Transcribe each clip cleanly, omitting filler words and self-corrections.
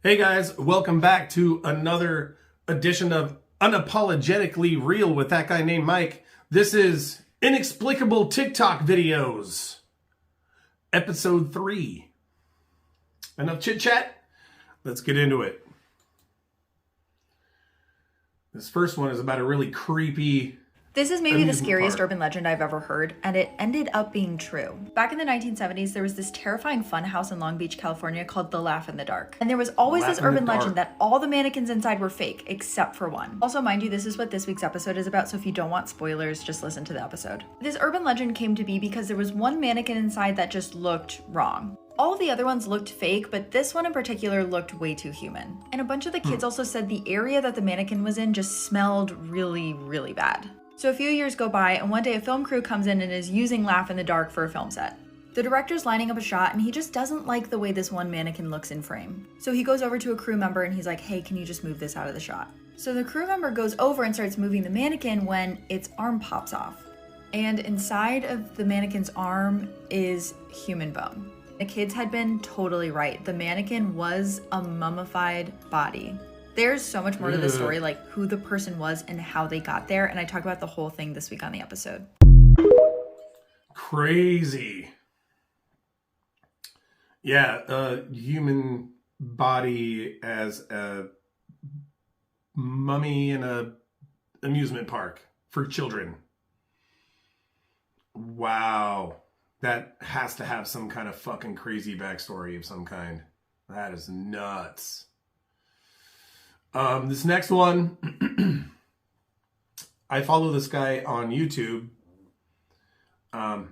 Hey guys, welcome back to another edition of Unapologetically Real with that guy named Mike. This is Inexplicable TikTok Videos, Episode 3. Enough chit chat? Let's get into it. This first one is about a really creepy... This is maybe the scariest urban legend I've ever heard, and it ended up being true. Back in the 1970s, there was this terrifying fun house in Long Beach, California called the Laugh in the Dark. And there was always this urban legend that all the mannequins inside were fake, except for one. Also, mind you, this is what this week's episode is about, so if you don't want spoilers, just listen to the episode. This urban legend came to be because there was one mannequin inside that just looked wrong. All of the other ones looked fake, but this one in particular looked way too human. And a bunch of the kids also said the area that the mannequin was in just smelled really, really bad. So a few years go by, and one day a film crew comes in and is using Laugh in the Dark for a film set. The director's lining up a shot, and he just doesn't like the way this one mannequin looks in frame. So he goes over to a crew member and he's like, hey, can you just move this out of the shot? So the crew member goes over and starts moving the mannequin when its arm pops off. And inside of the mannequin's arm is human bone. The kids had been totally right. The mannequin was a mummified body. There's so much more to the story, like who the person was and how they got there, and I talk about the whole thing this week on the episode. Crazy. Yeah, human body as a mummy in a amusement park for children. Wow. That has to have some kind of fucking crazy backstory of some kind. That is nuts. This next one, I follow this guy on YouTube, and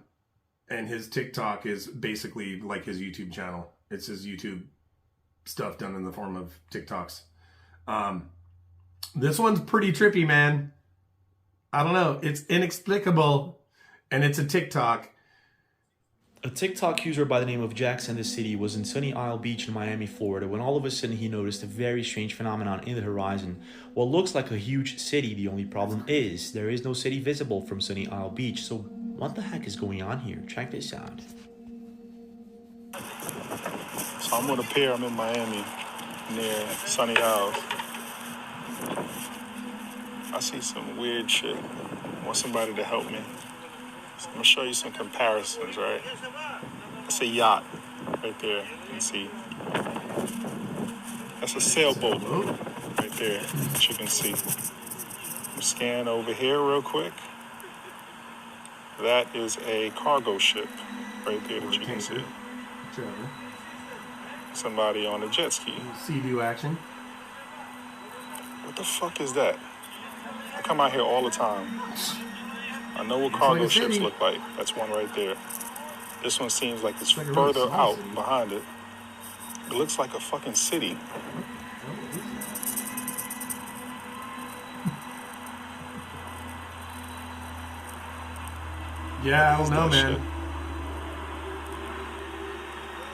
his TikTok is basically like his YouTube channel. It's his YouTube stuff done in the form of TikToks. This one's pretty trippy, man. I don't know. It's inexplicable, and it's a TikTok. A TikTok user by the name of Jackson the City was in Sunny Isle Beach in Miami, Florida, when all of a sudden he noticed a very strange phenomenon in the horizon. What looks like a huge city, the only problem is there is no city visible from Sunny Isle Beach. So what the heck is going on here? Check this out. So I'm on a pier, I'm in Miami, near Sunny Isles. I see some weird shit. I want somebody to help me. So I'm gonna show you some comparisons, right? That's a yacht right there, you can see. That's a sailboat right there that you can see. Scan over here real quick. That is a cargo ship right there that you can see. Somebody on a jet ski. Sea-Doo action. What the fuck is that? I come out here all the time. I know what cargo ships look like. That's one right there. This one seems like it's further out behind it. It looks like a fucking city. Yeah, I don't know, man.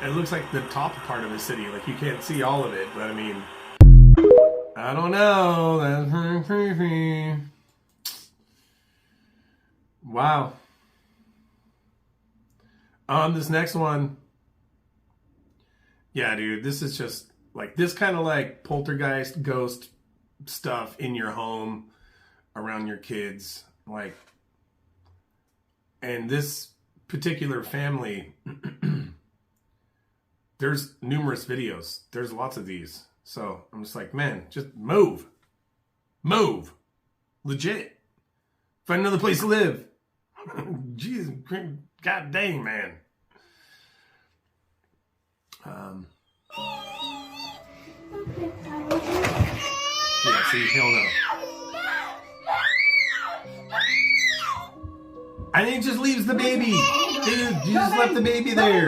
It looks like the top part of the city. Like, you can't see all of it, but I mean... I don't know. That's pretty creepy. Wow. This next one. Yeah, dude, this is just like this kind of like poltergeist ghost stuff in your home around your kids. Like, and this particular family, there's numerous videos. There's lots of these. So I'm just like, man, just move. Move. Legit. Find another place to live. Jesus, god dang, man. Yeah, see, hell no. And he just leaves the baby. Dude, you just left the baby there.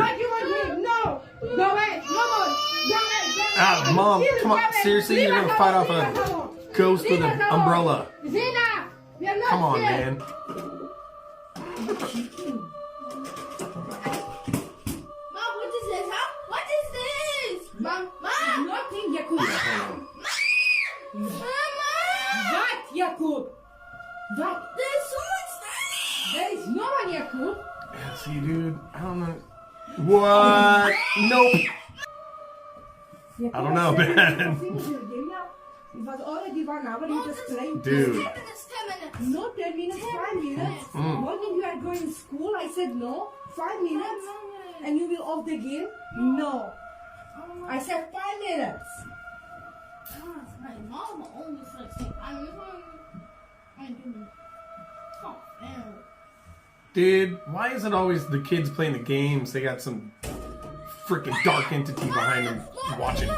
No. Mom, come on. Seriously, you're gonna fight off a ghost with an umbrella. Come on, man. What? There's someone standing. There is no one here, Yakub. Yeah, see, dude, I don't know. What? Nope. I don't know, man. It was already 1 hour, you just playing. Dude. 10 minutes. No, 10 minutes, 5 minutes. Morning you are going to school, I said no. 5 minutes. And you will off the game? No. I said 5 minutes. My mom always like saying, I'm doing Dude, why is it always the kids playing the games? They got some freaking dark entity behind them watching.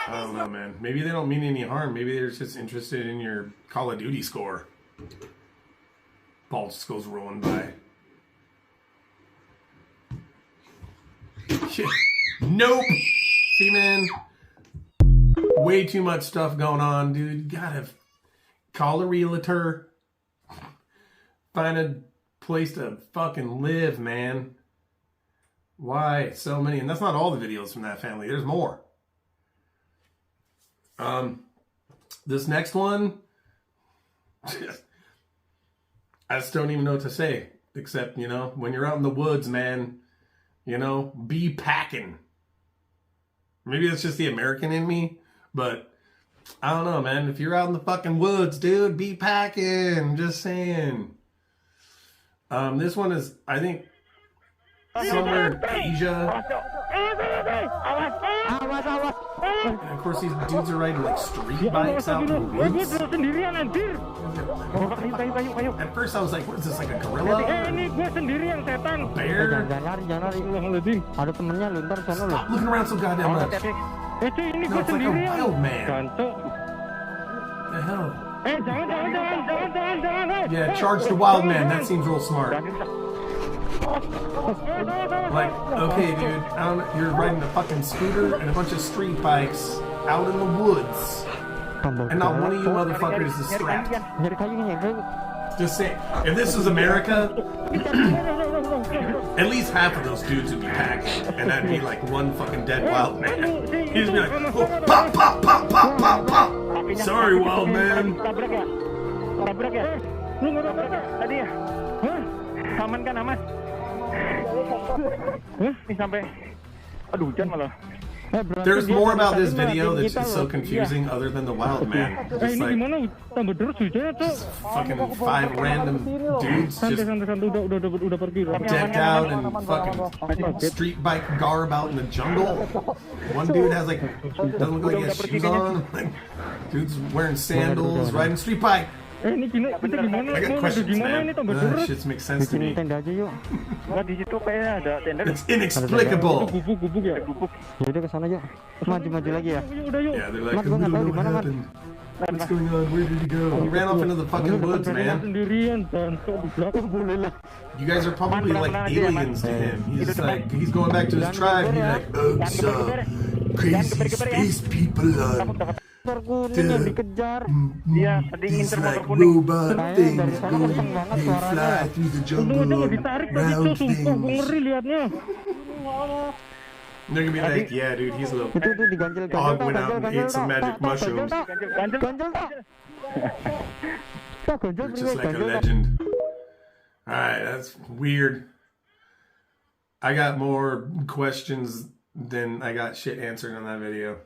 I don't know, man. Maybe they don't mean any harm. Maybe they're just interested in your Call of Duty score. Ball just goes rolling by. Shit. Nope. See, man. Way too much stuff going on, dude. You gotta call a realtor. Find a place to fucking live, man. Why so many? And that's not all the videos from that family. There's more. This next one, I just don't even know what to say. Except, you know, when you're out in the woods, man, you know, be packing. Maybe that's just the American in me, but I don't know, man. If you're out in the fucking woods, dude, be packing. Just saying. This one is, I think, somewhere in Asia. And of course, these dudes are riding like street bikes out in the woods. At first, I was like, what is this, like a gorilla? A bear? Stop looking around so goddamn much. No, it's like a wild man. What the hell? Yeah, charge the wild man. That seems real smart. Like, okay, dude, I don't know, you're riding a fucking scooter and a bunch of street bikes out in the woods, and not one of you motherfuckers is strapped. Just say, if this was America, at least half of those dudes would be packing, and that'd be like one fucking dead wild man. He'd just be like, oh, pop, pop, pop, pop, pop, pop. Sorry, wild man. There's more about this video that's just so confusing other than the wild man. Just like, just fucking 5 random dudes just decked out and fucking street bike garb out in the jungle. One dude has like, doesn't look like he has shoes on. Like, dude's wearing sandals, riding street bike. I got questions, man. That shit makes sense to me. It's inexplicable. Yeah, they're like, we don't know what happened. What's going on? Where did he go? He ran off into the fucking woods, man. You guys are probably like aliens to him. He's like, he's going back to his tribe. He's like, oh, some crazy space people are. These like robot things go, they fly through the jungle on round things. They're gonna be like, yeah, dude, he's a little dog went out and ate some magic mushrooms. They're just like a legend. Alright, that's weird. I got more questions than I got shit answered on that video.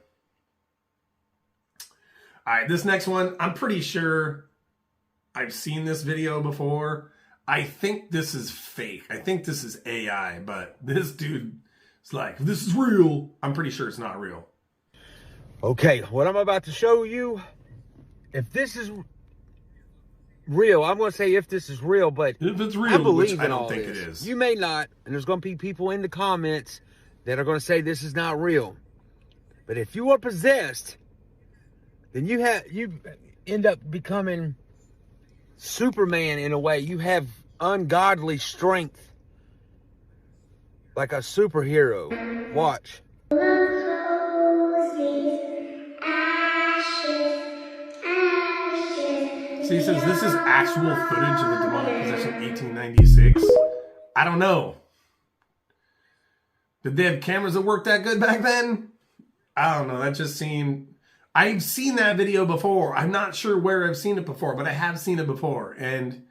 Alright, this next one, I'm pretty sure I've seen this video before. I think this is fake. I think this is AI, but this dude is like, this is real. I'm pretty sure it's not real. Okay, what I'm about to show you, if this is real, I'm going to say if this is real, but if it's real, I believe I in don't all think this. it is. You may not, and there's going to be people in the comments that are going to say this is not real. But if you are possessed, then you end up becoming Superman in a way. You have ungodly strength, like a superhero. Watch. See, he says this is actual footage of a demonic possession 1896. I don't know. Did they have cameras that worked that good back then? I don't know. That just seemed... I've seen that video before. I'm not sure where I've seen it before, but I have seen it before. And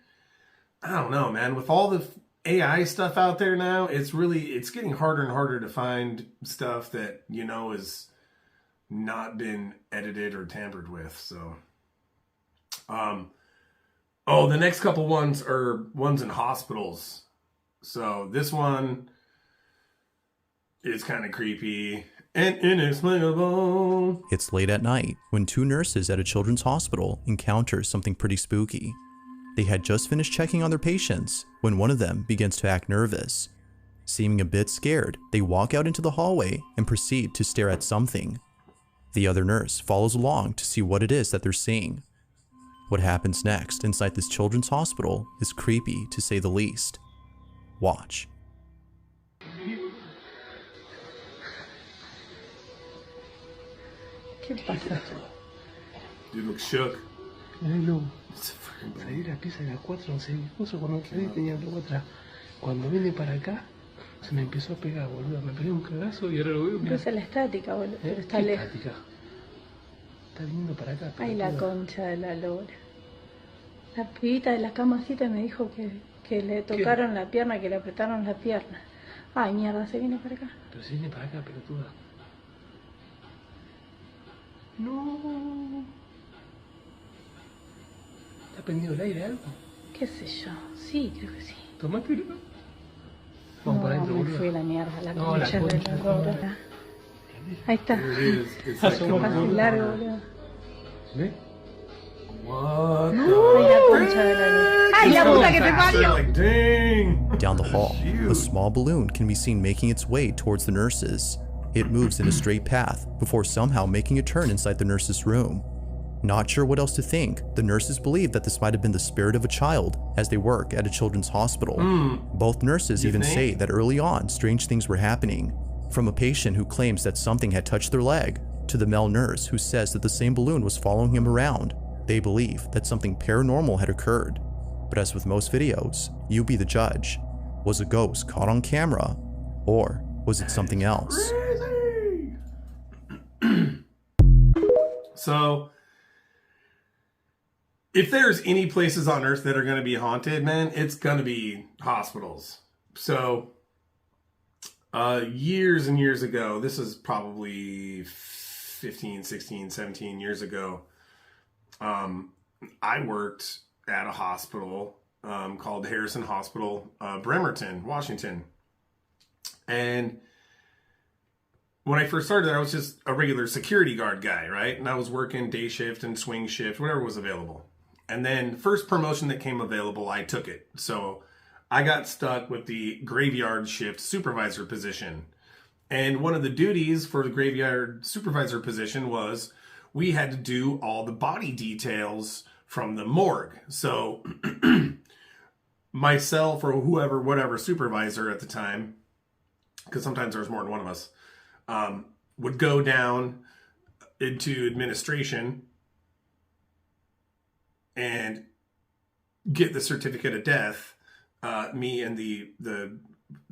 I don't know, man. With all the AI stuff out there now, it's getting harder and harder to find stuff that, you know, is not been edited or tampered with. So, oh, the next couple ones are ones in hospitals. So this one is kind of creepy and inexplicable. It's late at night when two nurses at a children's hospital encounter something pretty spooky. They had just finished checking on their patients when one of them begins to act nervous. Seeming a bit scared, they walk out into the hallway and proceed to stare at something. The other nurse follows along to see what it is that they're seeing. What happens next inside this children's hospital is creepy to say the least. Watch. ¿Qué pasa? You look shook. Ay, no. Salí de la pieza de las 4, no sé, justo cuando salí tenía algo atrás. Cuando vine para acá, se me empezó a pegar, boludo. Me pegué un cagazo y ahora lo veo. Pero esa es la estática, boludo. Pero está lejos. Estática. Está viniendo para acá. Ay, la concha de la lora. La pibita de la camacita me dijo que le tocaron la pierna, que le apretaron la pierna. Ay, mierda, se viene para acá. Pero se viene para acá, pelotuda. No. ¿Está prendido el aire algo? ¿Qué sé yo? Sí, creo que sí. Tomátelo. Vamos para adentro, me boludo. fui a la mierda, la No, la concha de concha la de lora. Ahí está. It's like, come Fácil on. largo, boludo. ¿Ves? What Ay, la concha de la lora. Ay, la puta que te parió. Like, dang. Down the hall, a small balloon can be seen making its way towards the nurses. It moves in a straight path before somehow making a turn inside the nurse's room. Not sure what else to think, the nurses believe that this might have been the spirit of a child as they work at a children's hospital. Both nurses even say that early on, strange things were happening. From a patient who claims that something had touched their leg, to the male nurse who says that the same balloon was following him around. They believe that something paranormal had occurred. But as with most videos, you be the judge. Was a ghost caught on camera? Or was it something else? So, if there's any places on earth that are going to be haunted, man, it's going to be hospitals. So, years and years ago, this is probably 15, 16, 17 years ago, I worked at a hospital called Harrison Hospital, Bremerton, Washington. And when I first started there, I was just a regular security guard guy, right? And I was working day shift and swing shift, whatever was available. And then first promotion that came available, I took it. So I got stuck with the graveyard shift supervisor position. And one of the duties for the graveyard supervisor position was we had to do all the body details from the morgue. So myself or whoever, whatever supervisor at the time, because sometimes there was more than one of us, would go down into administration and get the certificate of death. Me and the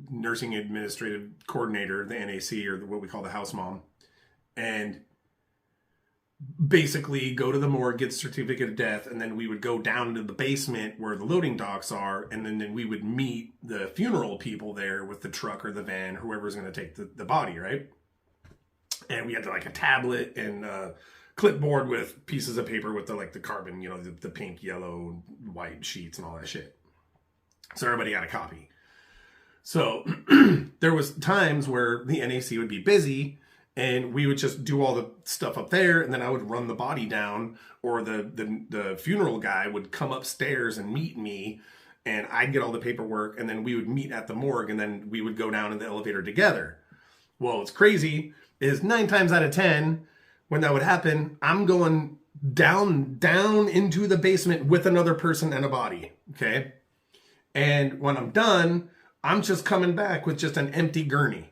nursing administrative coordinator, the NAC, or what we call the house mom, and basically go to the morgue, get the certificate of death, and then we would go down to the basement where the loading docks are, and then we would meet the funeral people there with the truck or the van, whoever's going to take the body, right? And we had like a tablet and a clipboard with pieces of paper with the carbon, you know, the pink, yellow, white sheets and all that shit. So everybody got a copy. So there was times where the NAC would be busy and we would just do all the stuff up there, and then I would run the body down, or the funeral guy would come upstairs and meet me, and I'd get all the paperwork, and then we would meet at the morgue, and then we would go down in the elevator together. Well, what's crazy is 9 times out of 10, when that would happen, I'm going down into the basement with another person and a body, okay? And when I'm done, I'm just coming back with just an empty gurney.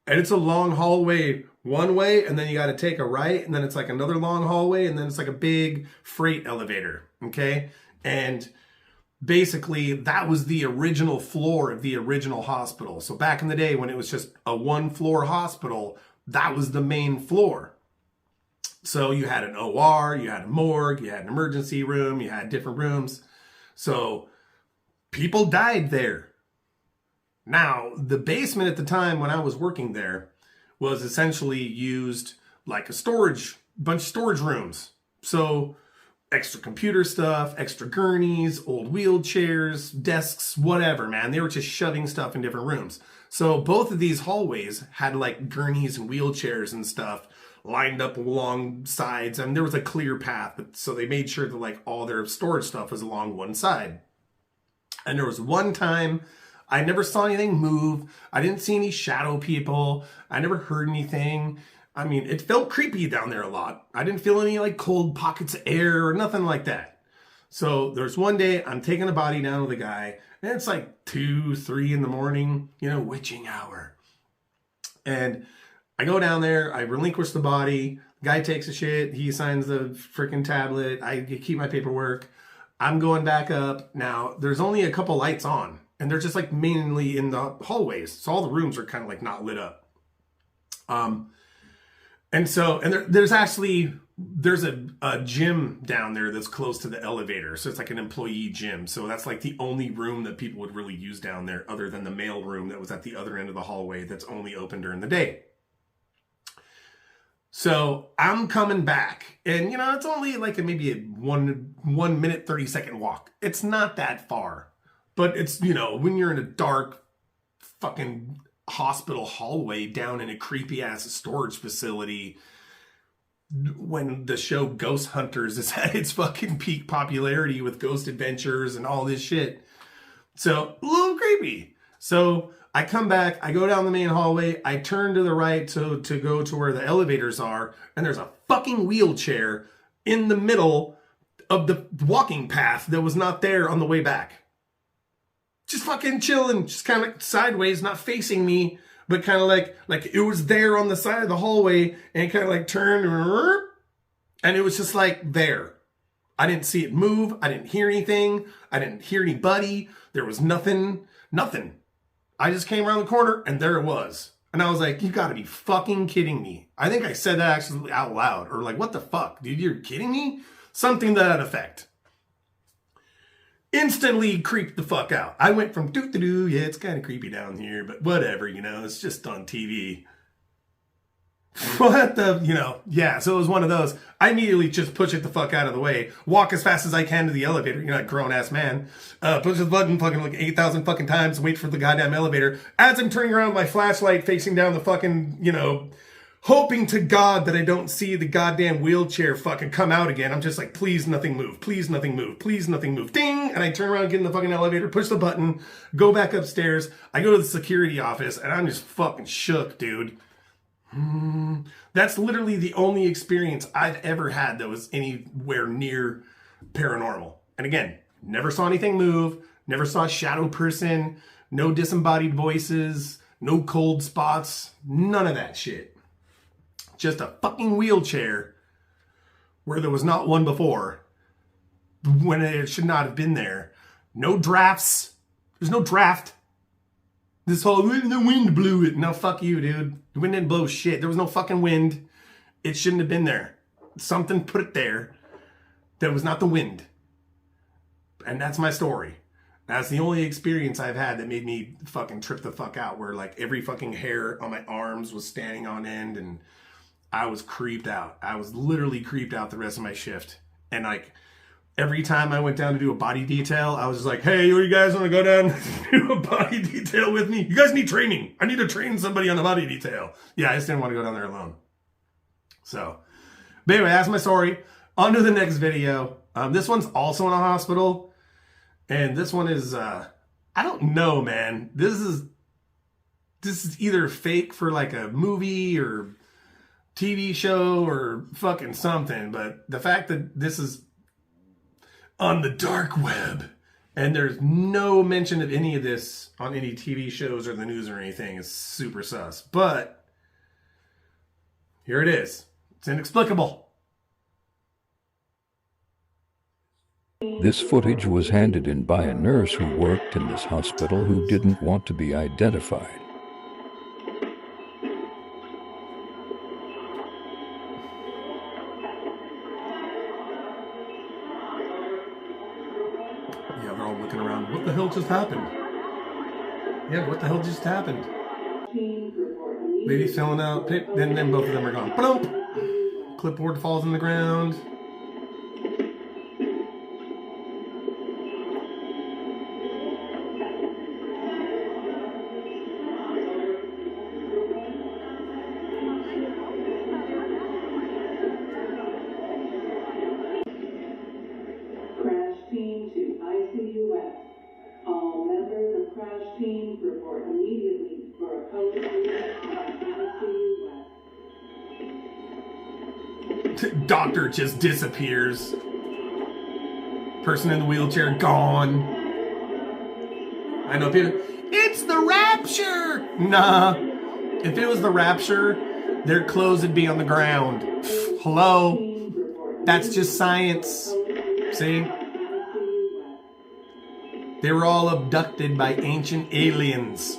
And it's a long hallway one way, and then you got to take a right, and then it's like another long hallway, and then it's like a big freight elevator, okay? And basically, that was the original floor of the original hospital. So back in the day when it was just a one-floor hospital, that was the main floor. So you had an OR, you had a morgue, you had an emergency room, you had different rooms. So people died there. Now, the basement at the time when I was working there was essentially used like a bunch of storage rooms. So extra computer stuff, extra gurneys, old wheelchairs, desks, whatever, man. They were just shoving stuff in different rooms. So both of these hallways had like gurneys and wheelchairs and stuff lined up along sides. And there was a clear path. But so they made sure that like all their storage stuff was along one side. And there was one time I never saw anything move. I didn't see any shadow people. I never heard anything. I mean, it felt creepy down there a lot. I didn't feel any like cold pockets of air or nothing like that. So there's one day I'm taking a body down with a guy, and it's like 2, 3 in the morning, you know, witching hour. And I go down there, I relinquish the body. The guy takes a shit. He signs the freaking tablet. I keep my paperwork. I'm going back up. Now, there's only a couple lights on, and they're just like mainly in the hallways. So all the rooms are kind of like not lit up. And there's a gym down there that's close to the elevator. So it's like an employee gym. So that's like the only room that people would really use down there other than the mail room that was at the other end of the hallway that's only open during the day. So I'm coming back, and you know, it's only like maybe a 1 minute, 30-second walk. It's not that far, but it's, you know, when you're in a dark fucking hospital hallway down in a creepy ass storage facility, when the show Ghost Hunters is at its fucking peak popularity with Ghost Adventures and all this shit. So a little creepy. So I come back, I go down the main hallway, I turn to the right to go to where the elevators are, and there's a fucking wheelchair in the middle of the walking path that was not there on the way back. Just fucking chilling, just kind of sideways, not facing me, but kind of like it was there on the side of the hallway, and it kind of like turned, and it was just like there. I didn't see it move. I didn't hear anything. I didn't hear anybody. There was nothing. I just came around the corner, and there it was. And I was like, you gotta be fucking kidding me. I think I said that actually out loud, or like, what the fuck, dude, you're kidding me? Something to that effect. Instantly creeped the fuck out. I went from doo-doo-doo, yeah, it's kind of creepy down here, but whatever, you know, it's just on TV. What the, you know, yeah, so it was one of those. I immediately just push it the fuck out of the way, walk as fast as I can to the elevator, you know, like grown-ass man, push the button fucking like 8,000 fucking times, wait for the goddamn elevator. As I'm turning around with my flashlight facing down the fucking, you know, hoping to God that I don't see the goddamn wheelchair fucking come out again. I'm just like, please nothing move, please nothing move, please nothing move. Ding! And I turn around, get in the fucking elevator, push the button, go back upstairs. I go to the security office, and I'm just fucking shook, dude. That's literally the only experience I've ever had that was anywhere near paranormal. And again, never saw anything move, never saw a shadow person, no disembodied voices, no cold spots, none of that shit. Just a fucking wheelchair where there was not one before, when it should not have been there. No drafts. There's no draft. This whole, the wind blew it. No, fuck you, dude. The wind didn't blow shit. There was no fucking wind. It shouldn't have been there. Something put it there that was not the wind. And that's my story. That's the only experience I've had that made me fucking trip the fuck out, where like every fucking hair on my arms was standing on end, and I was creeped out. I was literally creeped out the rest of my shift. And like, every time I went down to do a body detail, I was just like, hey, you guys want to go down and do a body detail with me? You guys need training. I need to train somebody on the body detail. Yeah, I just didn't want to go down there alone. So, but anyway, that's my story. On to the next video. This one's also in a hospital. And this one is, I don't know, man. This is either fake for like a movie or TV show or fucking something. But the fact that this is on the dark web, and there's no mention of any of this on any TV shows or the news or anything, is super sus. But here it is. It's inexplicable. This footage was handed in by a nurse who worked in this hospital who didn't want to be identified. Yeah, they're all looking around. What the hell just happened? Yeah, what the hell just happened? Lady filling out, then both of them are gone. Plump! Clipboard falls on the ground. Crash team to ICU West. All members of crash team report immediately for a post ICU West. Doctor just disappears. Person in the wheelchair gone. I know people. It's the rapture! Nah. If it was the rapture, their clothes would be on the ground. Hello? That's just science. See? They were all abducted by ancient aliens.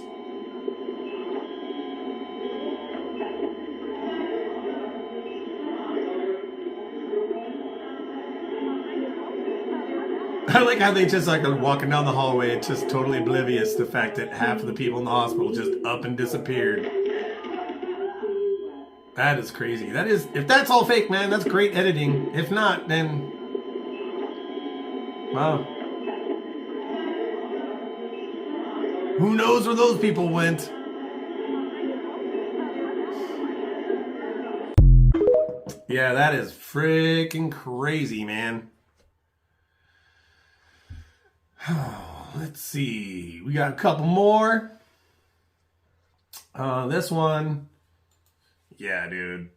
I like how they just like are walking down the hallway, just totally oblivious to the fact that half of the people in the hospital just up and disappeared. That is crazy. That is, if that's all fake, man, that's great editing. If not, then wow. Who knows where those people went? Yeah, that is freaking crazy, man. Let's see. We got a couple more. This one. Yeah, dude.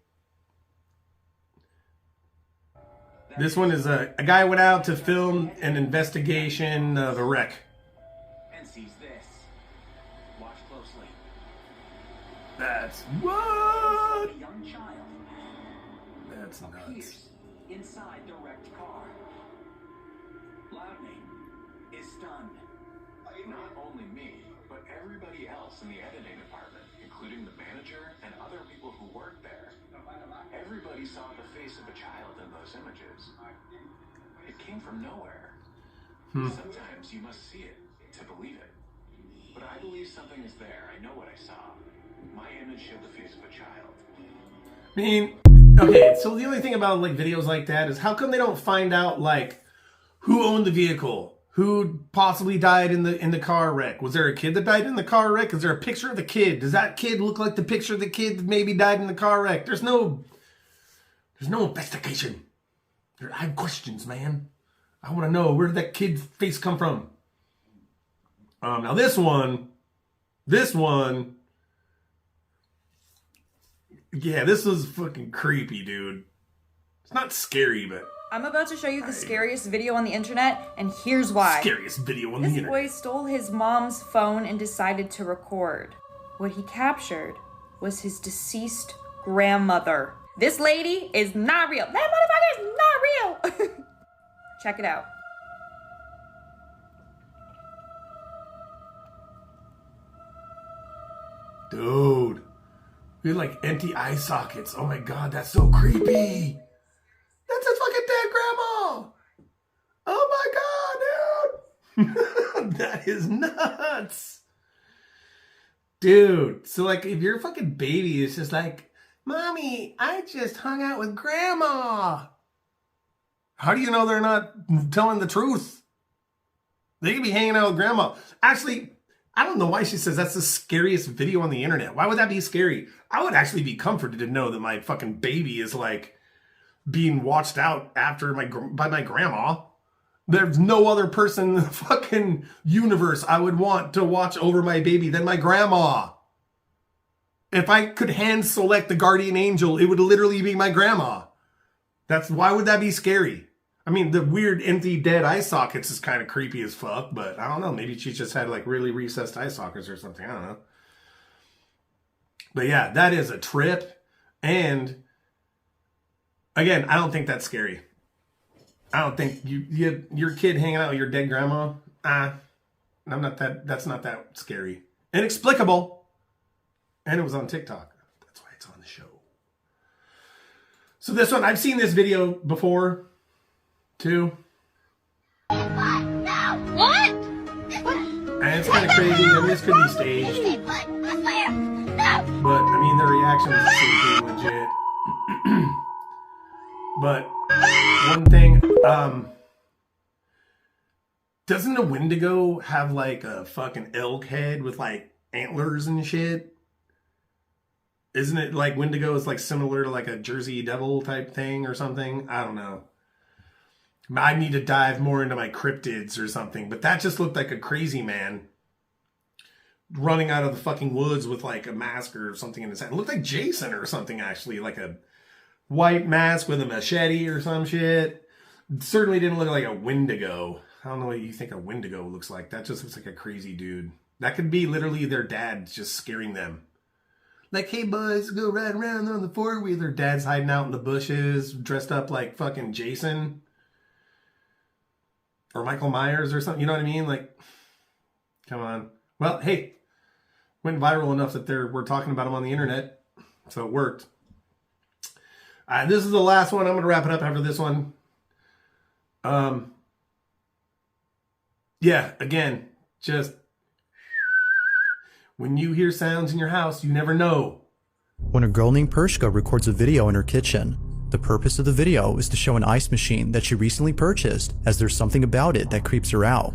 This one is a guy went out to film an investigation of a wreck. And sees this. Watch closely. That's what? A young child. That's nuts. Inside the wrecked car. Loudney is stunned. Not only me, but everybody else in the editing department, including the manager and other people who worked there. Everybody saw the face of a child in those images. It came from nowhere. Sometimes you must see it to believe it. But I believe something is there. I know what I saw. My image showed the face of a child. I mean, okay, so the only thing about like videos like that is how come they don't find out like who owned the vehicle? Who possibly died in the car wreck? Was there a kid that died in the car wreck? Is there a picture of the kid? Does that kid look like the picture of the kid that maybe died in the car wreck? There's no investigation. I have questions, man. I want to know, where did that kid's face come from? Now this one, yeah, this was fucking creepy, dude. It's not scary, but I'm about to show you the scariest video on the internet, and here's why. Scariest video on the internet. This boy stole his mom's phone and decided to record. What he captured was his deceased grandmother. This lady is not real. That motherfucker is not real. Check it out. Dude, we had like empty eye sockets. Oh my God, that's so creepy. That's his fucking dead grandma. Oh my God, dude. That is nuts. Dude, so like if your fucking baby is just like, Mommy, I just hung out with grandma. How do you know they're not telling the truth? They could be hanging out with grandma. Actually, I don't know why she says that's the scariest video on the internet. Why would that be scary? I would actually be comforted to know that my fucking baby is like being watched out after by my grandma. There's no other person in the fucking universe I would want to watch over my baby than my grandma. If I could hand select the guardian angel, it would literally be my grandma. Why would that be scary? I mean, the weird empty dead eye sockets is kind of creepy as fuck, but I don't know. Maybe she just had like really recessed eye sockets or something. I don't know. But yeah, that is a trip. And again, I don't think that's scary. I don't think your kid hanging out with your dead grandma. That's not that scary. Inexplicable. And it was on TikTok. That's why it's on the show. So this one, I've seen this video before, too. What? No! What? it's kind of crazy. I mean, this could be staged. But, I mean, their reaction was pretty legit. But, one thing, doesn't a Wendigo have, like, a fucking elk head with, like, antlers and shit? Isn't it, like, Wendigo is, like, similar to, like, a Jersey Devil type thing or something? I don't know. I need to dive more into my cryptids or something. But that just looked like a crazy man running out of the fucking woods with like a mask or something in his hand. It looked like Jason or something, actually. Like a white mask with a machete or some shit. It certainly didn't look like a Wendigo. I don't know what you think a Wendigo looks like. That just looks like a crazy dude. That could be literally their dad just scaring them. Like, hey boys, go ride around on the four-wheeler. Dad's hiding out in the bushes, dressed up like fucking Jason. Or Michael Myers or something, you know what I mean? Like, come on. Well, hey, went viral enough that we're talking about him on the internet, so it worked. This is the last one. I'm going to wrap it up after this one. Yeah, again, just when you hear sounds in your house, you never know. When a girl named Pershka records a video in her kitchen, the purpose of the video is to show an ice machine that she recently purchased, as there's something about it that creeps her out.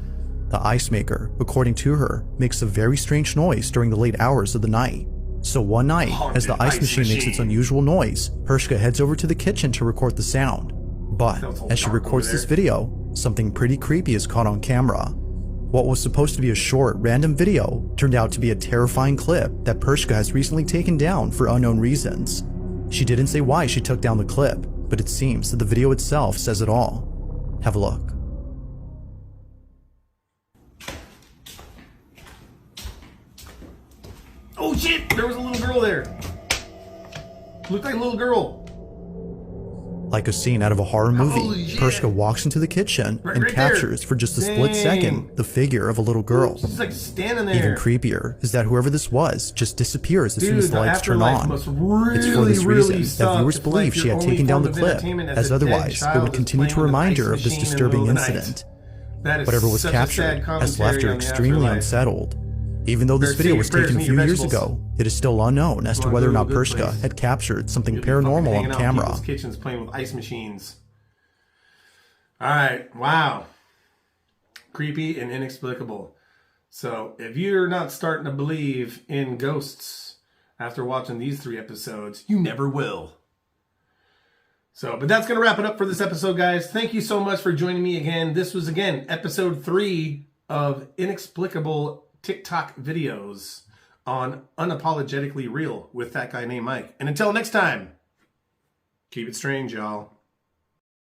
The ice maker, according to her, makes a very strange noise during the late hours of the night. So one night, as the ice machine makes its unusual noise, Pershka heads over to the kitchen to record the sound. But as she records this video, something pretty creepy is caught on camera. What was supposed to be a short, random video turned out to be a terrifying clip that Pershka has recently taken down for unknown reasons. She didn't say why she took down the clip, but it seems that the video itself says it all. Have a look. Oh shit, there was a little girl there. Looked like a little girl. Like a scene out of a horror movie, Pershka walks into the kitchen and captures for just a split second the figure of a little girl. She's like standing there. Even creepier is that whoever this was just disappears as soon as the lights turn on. It's for this reason that viewers believe she had taken down the clip, as otherwise it would continue to remind her of this disturbing incident. Whatever was captured has left her extremely unsettled. Even though this video was taken a few years ago, it is still unknown as to whether or not Pershka had captured something paranormal on camera. People's kitchens playing with ice machines. All right, wow, creepy and inexplicable. So if you're not starting to believe in ghosts after watching these 3 episodes, you never will. So, but that's gonna wrap it up for this episode, guys. Thank you so much for joining me again. This was again episode 3 of Inexplicable TikTok videos on Unapologetically Real with that guy named Mike. And until next time, keep it strange, y'all.